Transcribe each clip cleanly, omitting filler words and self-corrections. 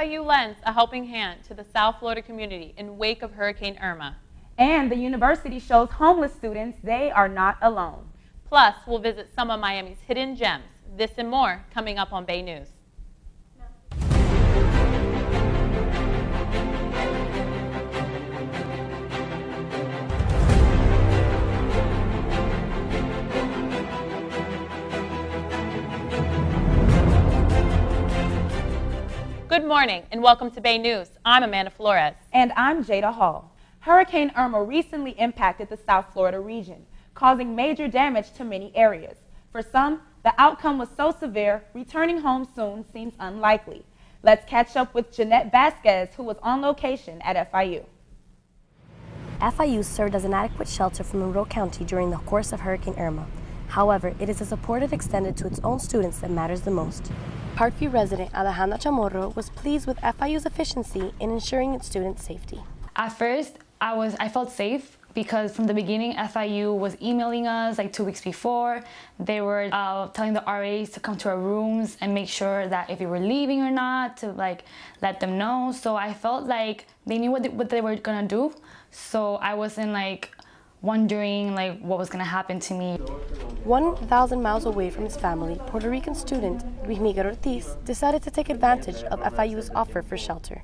FIU lends a helping hand to the South Florida community in wake of Hurricane Irma. And the university shows homeless students they are not alone. Plus, we'll visit some of Miami's hidden gems. This and more coming up on Bay News. Good morning and welcome to Bay News. I'm Amanda Flores. And I'm Jada Hall. Hurricane Irma recently impacted the South Florida region, causing major damage to many areas. For some, the outcome was so severe, returning home soon seems unlikely. Let's catch up with Jeanette Vasquez, who was on location at FIU. FIU served as an adequate shelter for Monroe County during the course of Hurricane Irma. However, it is the support it extended to its own students that matters the most. Parkview resident Alejandra Chamorro was pleased with FIU's efficiency in ensuring its students' safety. At first, I felt safe because from the beginning, FIU was emailing us like 2 weeks before. They were telling the RAs to come to our rooms and make sure that if we were leaving or not, to like let them know. So I felt like they knew what they were gonna do. So I wasn't like wondering like what was gonna happen to me. 1,000 miles away from his family, Puerto Rican student Luis Miguel Ortiz decided to take advantage of FIU's offer for shelter.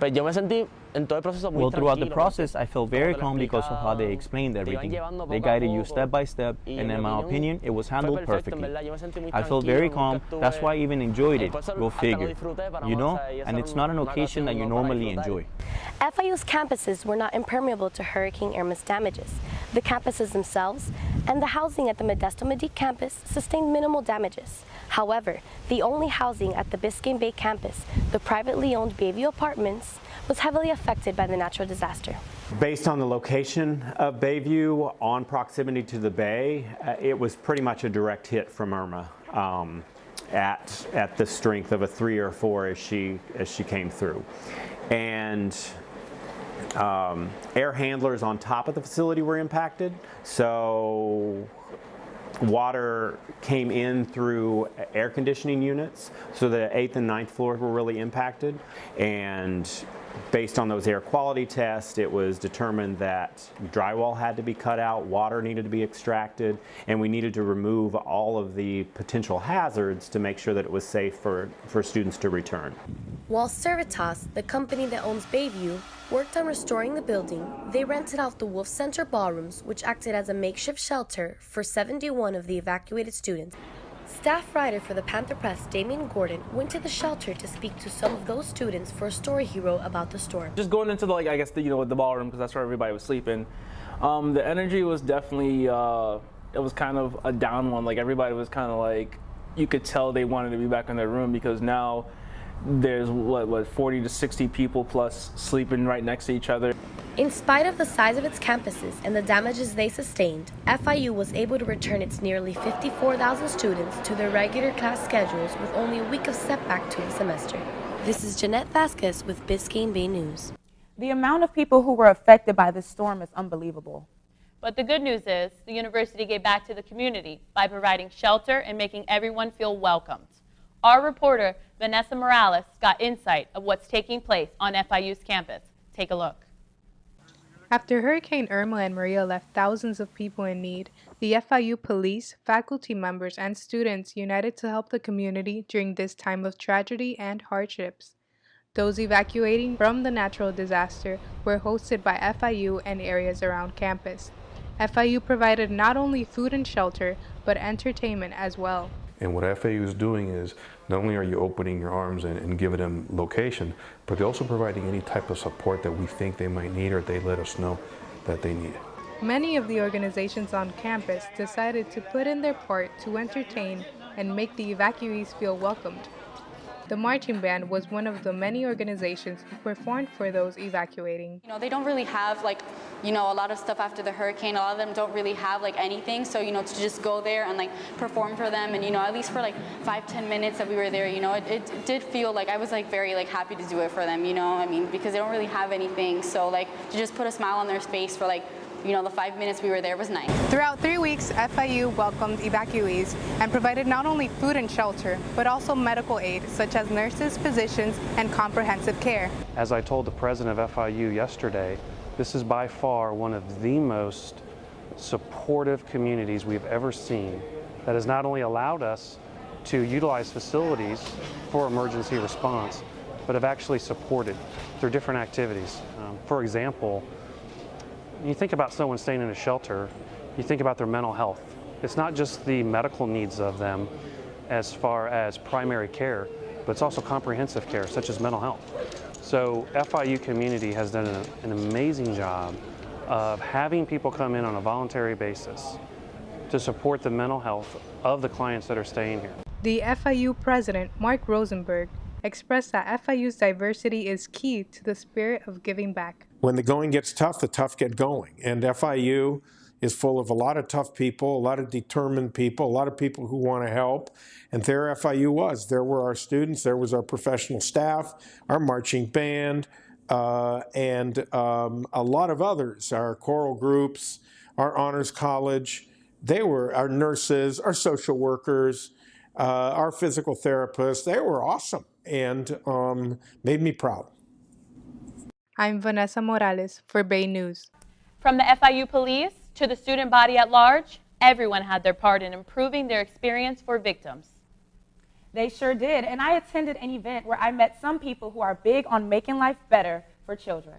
Well, throughout the process, I felt very calm because of how they explained everything. They guided you step by step, and in my opinion, it was handled perfectly. I felt very calm, that's why I even enjoyed it. Go figure. You know, and it's not an occasion that you normally enjoy. FIU's campuses were not impermeable to Hurricane Irma's damages. The campuses themselves and the housing at the Modesto Medique campus sustained minimal damages. However, the only housing at the Biscayne Bay campus, the privately owned Bayview Apartments, was heavily affected by the natural disaster. Based on the location of Bayview, on proximity to the bay, it was pretty much a direct hit from Irma at the strength of a 3 or 4 as she came through. And air handlers on top of the facility were impacted, so water came in through air conditioning units, so the 8th and 9th floors were really impacted. And based on those air quality tests, it was determined that drywall had to be cut out, water needed to be extracted, and we needed to remove all of the potential hazards to make sure that it was safe for students to return. While Servitas, the company that owns Bayview, worked on restoring the building, they rented out the Wolf Center ballrooms, which acted as a makeshift shelter for 71 of the evacuated students. Staff writer for the Panther Press, Damian Gordon, went to the shelter to speak to some of those students for a story he wrote about the storm. Just going into the ballroom, because that's where everybody was sleeping. The energy was definitely, it was kind of a down one. Like everybody was kind of like, you could tell they wanted to be back in their room because now there's what 40 to 60 people plus sleeping right next to each other. In spite of the size of its campuses and the damages they sustained, FIU was able to return its nearly 54,000 students to their regular class schedules with only a week of setback to the semester. This is Jeanette Vasquez with Biscayne Bay News. The amount of people who were affected by this storm is unbelievable. But the good news is the university gave back to the community by providing shelter and making everyone feel welcomed. Our reporter, Vanessa Morales, got insight of what's taking place on FIU's campus. Take a look. After Hurricane Irma and Maria left thousands of people in need, the FIU police, faculty members, and students united to help the community during this time of tragedy and hardships. Those evacuating from the natural disaster were hosted by FIU and areas around campus. FIU provided not only food and shelter, but entertainment as well. And what FAU is doing is not only are you opening your arms and giving them location, but they're also providing any type of support that we think they might need or they let us know that they need. Many of the organizations on campus decided to put in their part to entertain and make the evacuees feel welcomed. The marching band was one of the many organizations who performed for those evacuating. They don't really have a lot of stuff after the hurricane. A lot of them don't really have anything. So, to just go there and perform for them and, at least for 5-10 minutes that we were there, it did feel like I was very happy to do it for them, because they don't really have anything. So to just put a smile on their face for you know, the 5 minutes we were there was nice. Throughout 3 weeks, FIU welcomed evacuees and provided not only food and shelter, but also medical aid such as nurses, physicians, and comprehensive care. As I told the president of FIU yesterday, this is by far one of the most supportive communities we've ever seen that has not only allowed us to utilize facilities for emergency response, but have actually supported through different activities. For example, when you think about someone staying in a shelter, you think about their mental health. It's not just the medical needs of them as far as primary care, but it's also comprehensive care, such as mental health. So FIU community has done an amazing job of having people come in on a voluntary basis to support the mental health of the clients that are staying here. The FIU president, Mark Rosenberg, expressed that FIU's diversity is key to the spirit of giving back. When the going gets tough, the tough get going. And FIU is full of a lot of tough people, a lot of determined people, a lot of people who want to help. And there FIU was. There were our students, there was our professional staff, our marching band, and a lot of others, our choral groups, our honors college. They were our nurses, our social workers, our physical therapists. They were awesome and made me proud. I'm Vanessa Morales for Bay News. From the FIU police to the student body at large, everyone had their part in improving their experience for victims. They sure did, and I attended an event where I met some people who are big on making life better for children.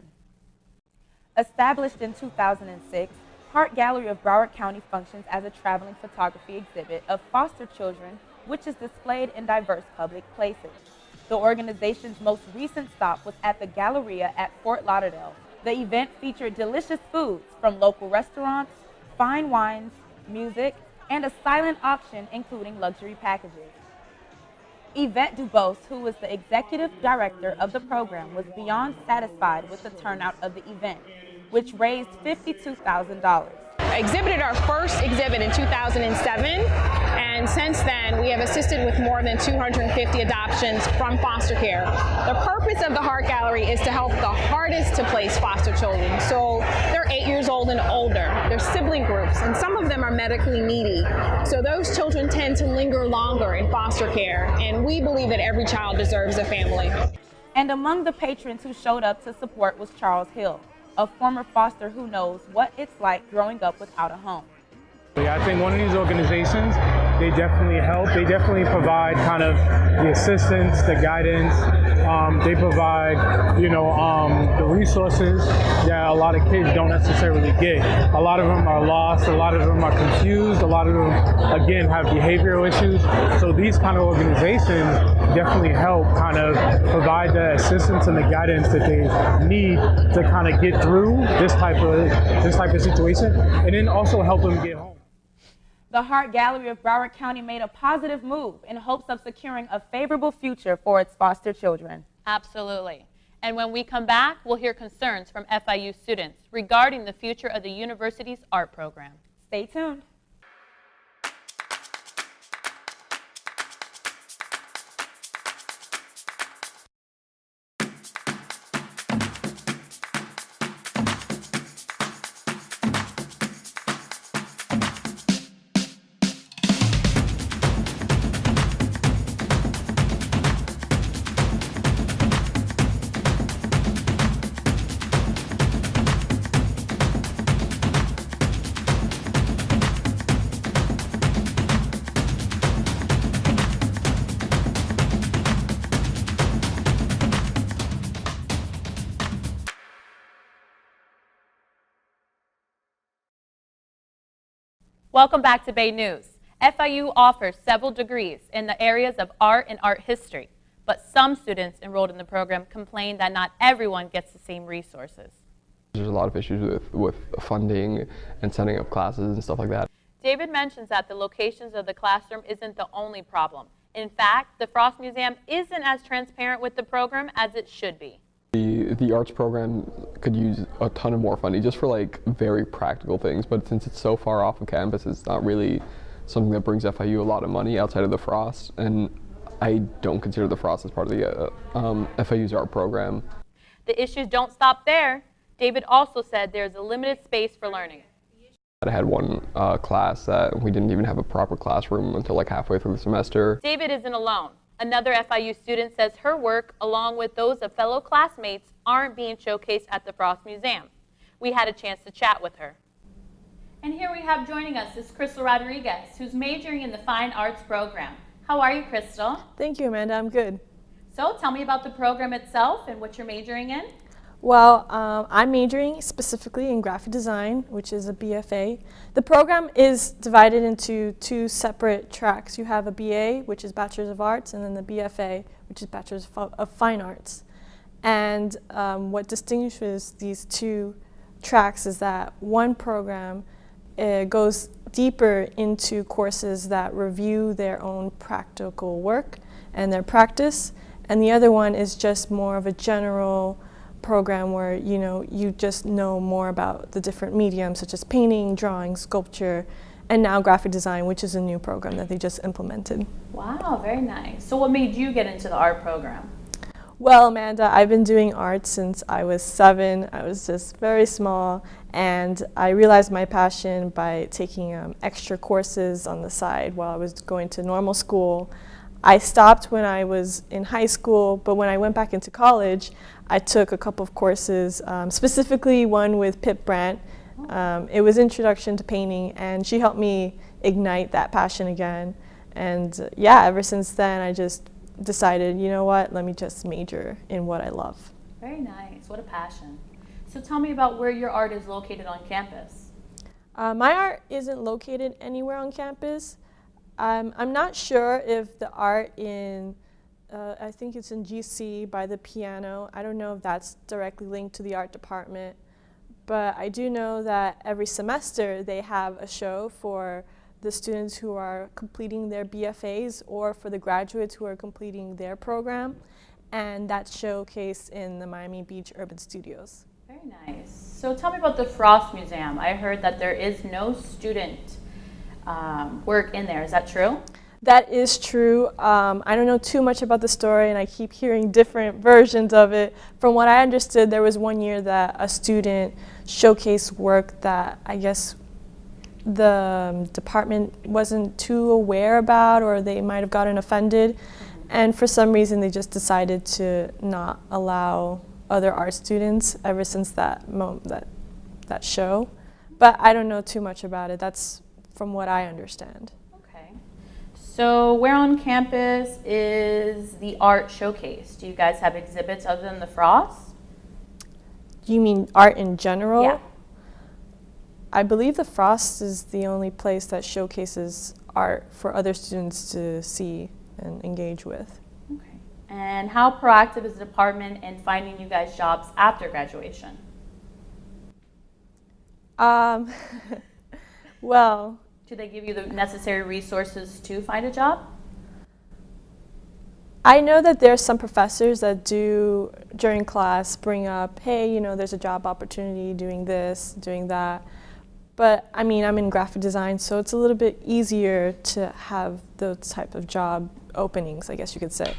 Established in 2006, Art Gallery of Broward County functions as a traveling photography exhibit of foster children, which is displayed in diverse public places. The organization's most recent stop was at the Galleria at Fort Lauderdale. The event featured delicious foods from local restaurants, fine wines, music, and a silent auction including luxury packages. Yvette Dubose, who was the executive director of the program, was beyond satisfied with the turnout of the event, which raised $52,000. Exhibited our first exhibit in 2007, and since then we have assisted with more than 250 adoptions from foster care. The purpose of the Heart Gallery is to help the hardest to place foster children. So they're 8 years old and older. They're sibling groups, and some of them are medically needy. So those children tend to linger longer in foster care, and we believe that every child deserves a family. And among the patrons who showed up to support was Charles Hill, a former foster who knows what it's like growing up without a home. I think one of these organizations, they definitely help. They definitely provide kind of the assistance, the guidance. They provide, the resources that a lot of kids don't necessarily get. A lot of them are lost. A lot of them are confused. A lot of them, again, have behavioral issues. So these kind of organizations definitely help kind of provide the assistance and the guidance that they need to kind of get through this type of situation, and then also help them get home. The Heart Gallery of Broward County made a positive move in hopes of securing a favorable future for its foster children. Absolutely. And when we come back, we'll hear concerns from FIU students regarding the future of the university's art program. Stay tuned. Welcome back to Bay News. FIU offers several degrees in the areas of art and art history, but some students enrolled in the program complain that not everyone gets the same resources. There's a lot of issues with funding and setting up classes and stuff like that. David mentions that the locations of the classroom isn't the only problem. In fact, the Frost Museum isn't as transparent with the program as it should be. The arts program could use a ton of more funding just for like very practical things, but since it's so far off of campus, it's not really something that brings FIU a lot of money outside of the Frost, and I don't consider the Frost as part of the FIU's art program. The issues don't stop there. David also said there's a limited space for learning. I had one class that we didn't even have a proper classroom until like halfway through the semester. David isn't alone. Another FIU student says her work, along with those of fellow classmates, aren't being showcased at the Frost Museum. We had a chance to chat with her. And here we have joining us is Crystal Rodriguez, who's majoring in the Fine Arts program. How are you, Crystal? Thank you, Amanda. I'm good. So tell me about the program itself and what you're majoring in. Well, I'm majoring specifically in graphic design, which is a BFA. The program is divided into two separate tracks. You have a BA, which is Bachelor's of Arts, and then the BFA, which is Bachelor's of Fine Arts. And what distinguishes these two tracks is that one program goes deeper into courses that review their own practical work and their practice, and the other one is just more of a general program where you just know more about the different mediums such as painting, drawing, sculpture, and now graphic design, which is a new program that they just implemented. Wow, very nice. So what made you get into the art program? Well, Amanda, I've been doing art since I was 7. I was just very small, and I realized my passion by taking extra courses on the side while I was going to normal school. I stopped when I was in high school, but when I went back into college, I took a couple of courses, specifically one with Pip Brandt. It was Introduction to Painting, and she helped me ignite that passion again. And yeah, ever since then, I just decided, you know what, let me just major in what I love. Very nice. What a passion. So tell me about where your art is located on campus. My art isn't located anywhere on campus. I'm not sure if the art in, I think it's in GC by the piano. I don't know if that's directly linked to the art department, but I do know that every semester they have a show for the students who are completing their BFAs or for the graduates who are completing their program, and that's showcased in the Miami Beach Urban Studios. Very nice. So tell me about the Frost Museum. I heard that there is no student work in there. Is that true? That is true. I don't know too much about the story, and I keep hearing different versions of it. From what I understood, there was one year that a student showcased work that I guess the department wasn't too aware about, or they might have gotten offended. And for some reason, they just decided to not allow other art students ever since that show. But I don't know too much about it. That's from what I understand. Okay. So where on campus is the art showcase? Do you guys have exhibits other than the Frost? You mean art in general? Yeah. I believe the Frost is the only place that showcases art for other students to see and engage with. Okay. And how proactive is the department in finding you guys jobs after graduation? Well, do they give you the necessary resources to find a job? I know that there's some professors that do, during class, bring up, hey, there's a job opportunity doing this, doing that. But I mean, I'm in graphic design, so it's a little bit easier to have those type of job openings, I guess you could say.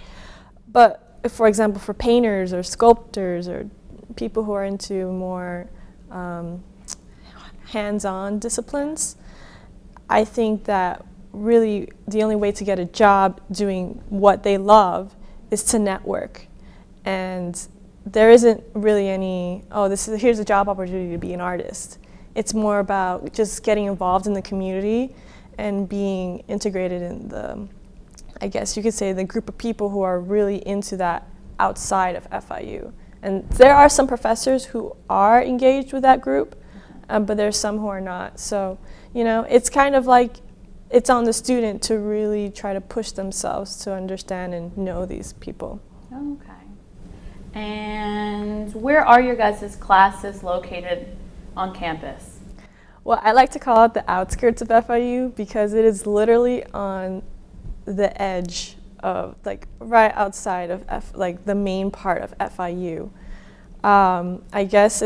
But if, for example, for painters or sculptors or people who are into more hands-on disciplines, I think that really the only way to get a job doing what they love is to network. And there isn't really any, here's a job opportunity to be an artist. It's more about just getting involved in the community and being integrated in the, I guess you could say, the group of people who are really into that outside of FIU. And there are some professors who are engaged with that group, but there's some who are not. So, it's kind of like it's on the student to really try to push themselves to understand and know these people. Okay. And where are your guys' classes located on campus? Well, I like to call it the outskirts of FIU because it is literally on the edge of, right outside of the main part of FIU. I guess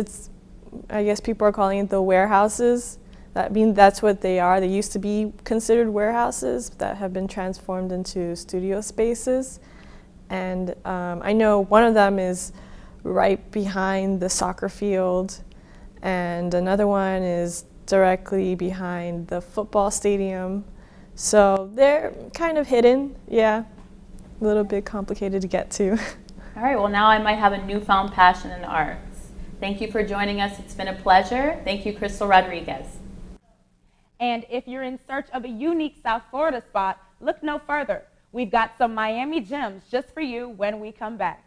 people are calling it the warehouses. That's what they are. They used to be considered warehouses that have been transformed into studio spaces. And I know one of them is right behind the soccer field, and another one is directly behind the football stadium. So they're kind of hidden, yeah, a little bit complicated to get to. All right, well now I might have a newfound passion in the arts. Thank you for joining us. It's been a pleasure. Thank you, Crystal Rodriguez. And if you're in search of a unique South Florida spot, look no further. We've got some Miami gems just for you when we come back.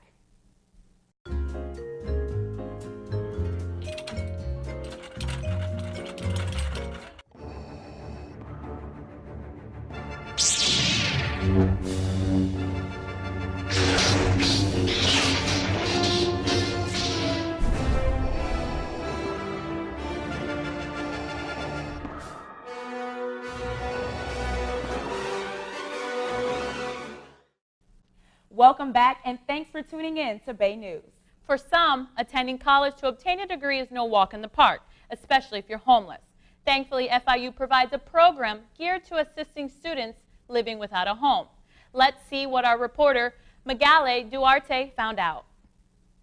Welcome back, and thanks for tuning in to Bay News. For some, attending college to obtain a degree is no walk in the park, especially if you're homeless. Thankfully, FIU provides a program geared to assisting students living without a home. Let's see what our reporter, Magale Duarte, found out.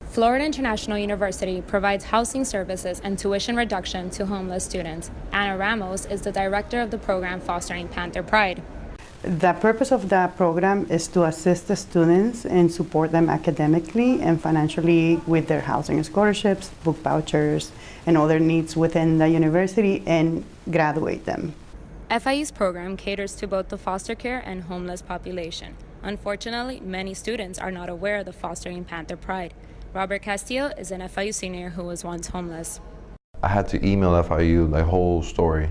Florida International University provides housing services and tuition reduction to homeless students. Anna Ramos is the director of the program fostering Panther Pride. The purpose of the program is to assist the students and support them academically and financially with their housing scholarships, book vouchers, and other needs within the university and graduate them. FIU's program caters to both the foster care and homeless population. Unfortunately, many students are not aware of the Fostering Panther Pride. Robert Castillo is an FIU senior who was once homeless. I had to email FIU the whole story.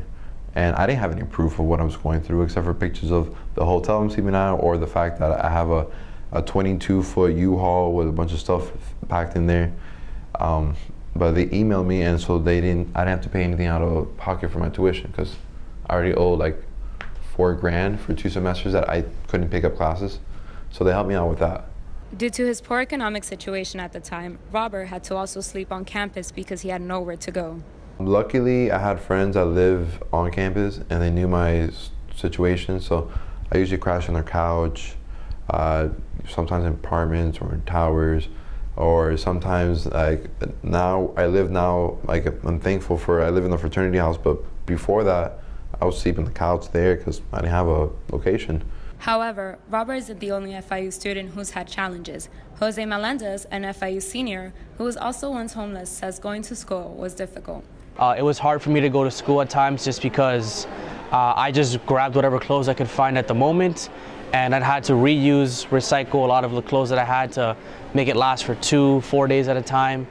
And I didn't have any proof of what I was going through except for pictures of the hotel I'm sleeping at or the fact that I have a 22-foot U-Haul with a bunch of stuff packed in there. But they emailed me, and so I didn't have to pay anything out of pocket for my tuition because I already owed like $4 grand for 2 semesters that I couldn't pick up classes. So they helped me out with that. Due to his poor economic situation at the time, Robert had to also sleep on campus because he had nowhere to go. Luckily, I had friends that live on campus and they knew my situation, so I usually crash on their couch, sometimes in apartments or in towers, or sometimes like I live in the fraternity house, but before that, I would sleep on the couch there because I didn't have a location. However, Robert isn't the only FIU student who's had challenges. Jose Melendez, an FIU senior who was also once homeless, says going to school was difficult. It was hard for me to go to school at times just because I just grabbed whatever clothes I could find at the moment, and I had to recycle a lot of the clothes that I had to make it last for 2-4 days at a time.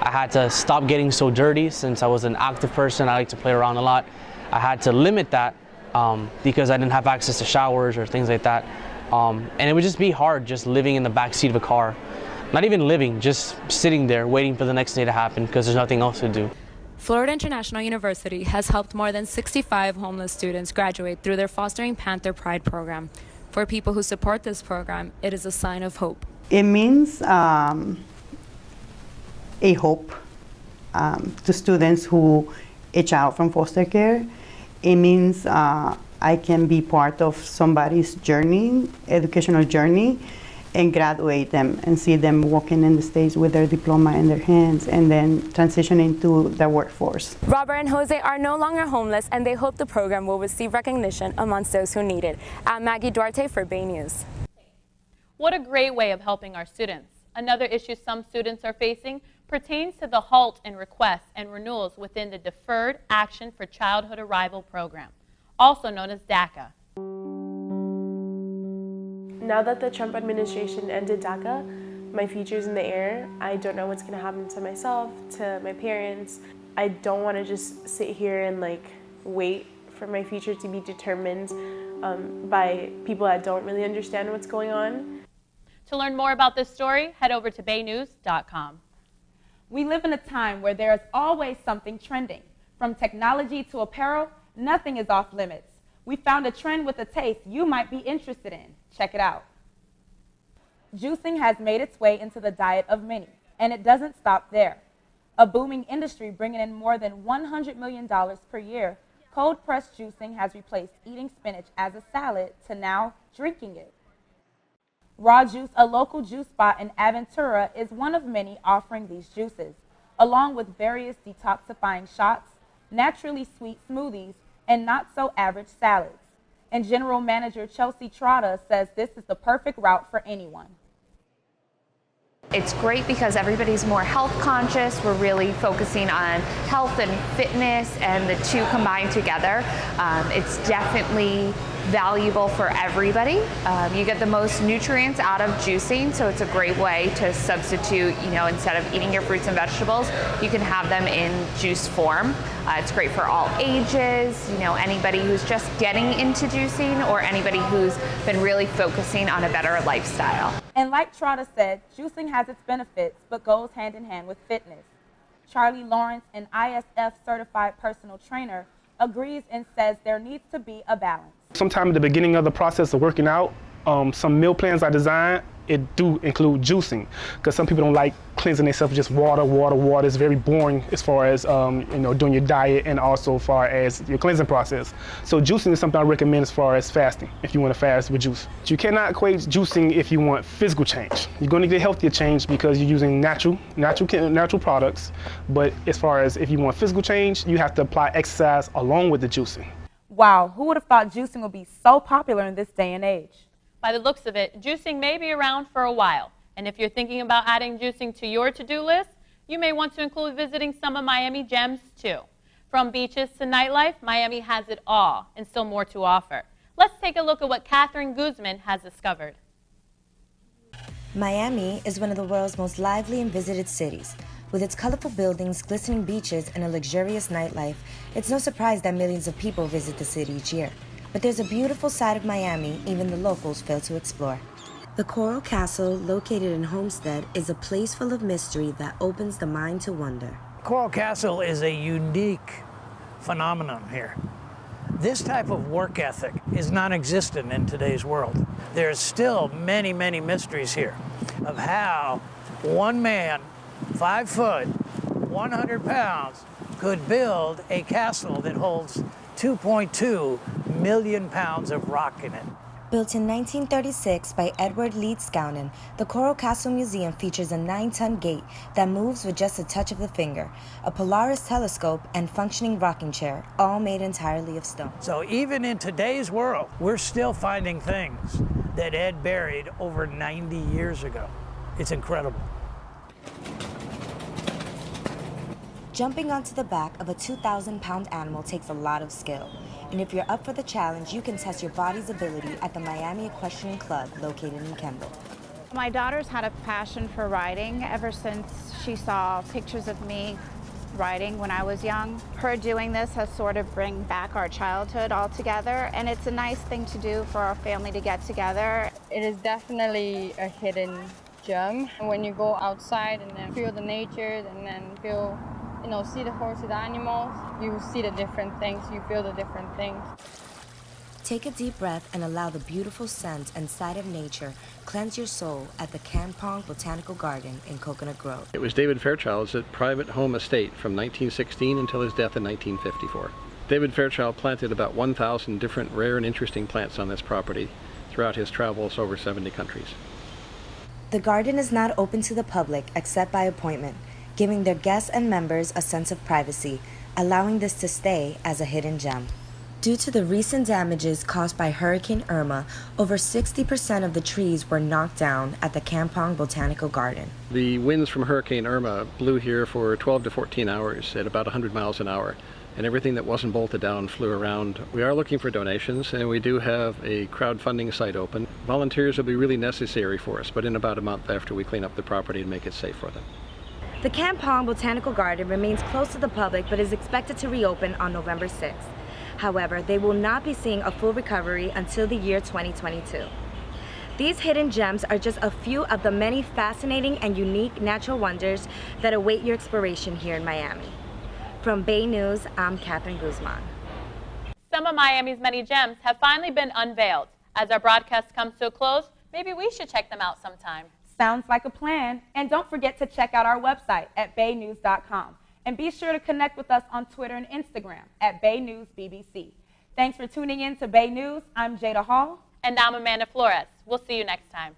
I had to stop getting so dirty since I was an active person. I like to play around a lot. I had to limit that because I didn't have access to showers or things like that. And it would just be hard just living in the back seat of a car. Not even living, just sitting there waiting for the next day to happen because there's nothing else to do. Florida International University has helped more than 65 homeless students graduate through their Fostering Panther Pride program. For people who support this program, it is a sign of hope. It means a hope to students who age out from foster care. It means I can be part of somebody's journey, educational journey, and graduate them and see them walking in the stage with their diploma in their hands and then transition into the workforce. Robert and Jose are no longer homeless, and they hope the program will receive recognition amongst those who need it. I'm Maggie Duarte for Bay News. What a great way of helping our students. Another issue some students are facing pertains to the halt in requests and renewals within the Deferred Action for Childhood Arrival program, also known as DACA. Now that the Trump administration ended DACA, my future's in the air. I don't know what's going to happen to myself, to my parents. I don't want to just sit here and wait for my future to be determined by people that don't really understand what's going on. To learn more about this story, head over to baynews.com. We live in a time where there is always something trending. From technology to apparel, nothing is off limits. We found a trend with a taste you might be interested in. Check it out. Juicing has made its way into the diet of many, and it doesn't stop there. A booming industry bringing in more than $100 million per year, cold-pressed juicing has replaced eating spinach as a salad to now drinking it. Raw Juice, a local juice spot in Aventura, is one of many offering these juices, along with various detoxifying shots, naturally sweet smoothies, and not-so-average salads. And General Manager Chelsea Trotta says this is the perfect route for anyone. It's great because everybody's more health conscious. We're really focusing on health and fitness, and the two combined together. It's definitely valuable for everybody. You get the most nutrients out of juicing, so it's a great way to substitute, instead of eating your fruits and vegetables, you can have them in juice form. It's great for all ages, anybody who's just getting into juicing or anybody who's been really focusing on a better lifestyle. And like Trotta said, juicing has its benefits, but goes hand in hand with fitness. Charlie Lawrence, an ISF certified personal trainer, agrees and says there needs to be a balance. Sometime at the beginning of the process of working out, some meal plans I design, it do include juicing, because some people don't like cleansing themselves with just water. It's very boring as far as doing your diet and also as far as your cleansing process. So juicing is something I recommend as far as fasting, if you want to fast with juice. You cannot equate juicing if you want physical change. You're going to get healthier change because you're using natural products, but as far as if you want physical change, you have to apply exercise along with the juicing. Wow, who would have thought juicing would be so popular in this day and age? By the looks of it, juicing may be around for a while. And if you're thinking about adding juicing to your to-do list, you may want to include visiting some of Miami gems too. From beaches to nightlife, Miami has it all and still more to offer. Let's take a look at what Catherine Guzman has discovered. Miami is one of the world's most lively and visited cities. With its colorful buildings, glistening beaches, and a luxurious nightlife, it's no surprise that millions of people visit the city each year. But there's a beautiful side of Miami even the locals fail to explore. The Coral Castle, located in Homestead, is a place full of mystery that opens the mind to wonder. Coral Castle is a unique phenomenon here. This type of work ethic is non-existent in today's world. There's still many, many mysteries here of how one man, 5 foot, 100 pounds, could build a castle that holds 2.2 million pounds of rock in it. Built in 1936 by Edward Leeds-Skounen, the Coral Castle Museum features a 9-ton gate that moves with just a touch of the finger, a Polaris telescope, and functioning rocking chair, all made entirely of stone. So even in today's world, we're still finding things that Ed buried over 90 years ago. It's incredible. Jumping onto the back of a 2,000-pound animal takes a lot of skill. And if you're up for the challenge, you can test your body's ability at the Miami Equestrian Club located in Kemble. My daughter's had a passion for riding ever since she saw pictures of me riding when I was young. Her doing this has sort of bring back our childhood all together, and it's a nice thing to do for our family to get together. It is definitely a hidden gem. When you go outside and then feel the nature and then feel, see the horses, the animals, you see the different things, you feel the different things. Take a deep breath and allow the beautiful scent and sight of nature cleanse your soul at the Kampong Botanical Garden in Coconut Grove. It was David Fairchild's private home estate from 1916 until his death in 1954. David Fairchild planted about 1,000 different rare and interesting plants on this property throughout his travels over 70 countries. The garden is not open to the public except by appointment, giving their guests and members a sense of privacy, allowing this to stay as a hidden gem. Due to the recent damages caused by Hurricane Irma, over 60% of the trees were knocked down at the Kampong Botanical Garden. The winds from Hurricane Irma blew here for 12 to 14 hours at about 100 miles an hour, and everything that wasn't bolted down flew around. We are looking for donations, and we do have a crowdfunding site open. Volunteers will be really necessary for us, but in about a month after we clean up the property and make it safe for them. The Kampong Botanical Garden remains closed to the public but is expected to reopen on November 6th. However, they will not be seeing a full recovery until the year 2022. These hidden gems are just a few of the many fascinating and unique natural wonders that await your exploration here in Miami. From Bay News, I'm Catherine Guzman. Some of Miami's many gems have finally been unveiled. As our broadcast comes to a close, maybe we should check them out sometime. Sounds like a plan. And don't forget to check out our website at baynews.com. And be sure to connect with us on Twitter and Instagram at BayNewsBBC. Thanks for tuning in to Bay News. I'm Jada Hall. And I'm Amanda Flores. We'll see you next time.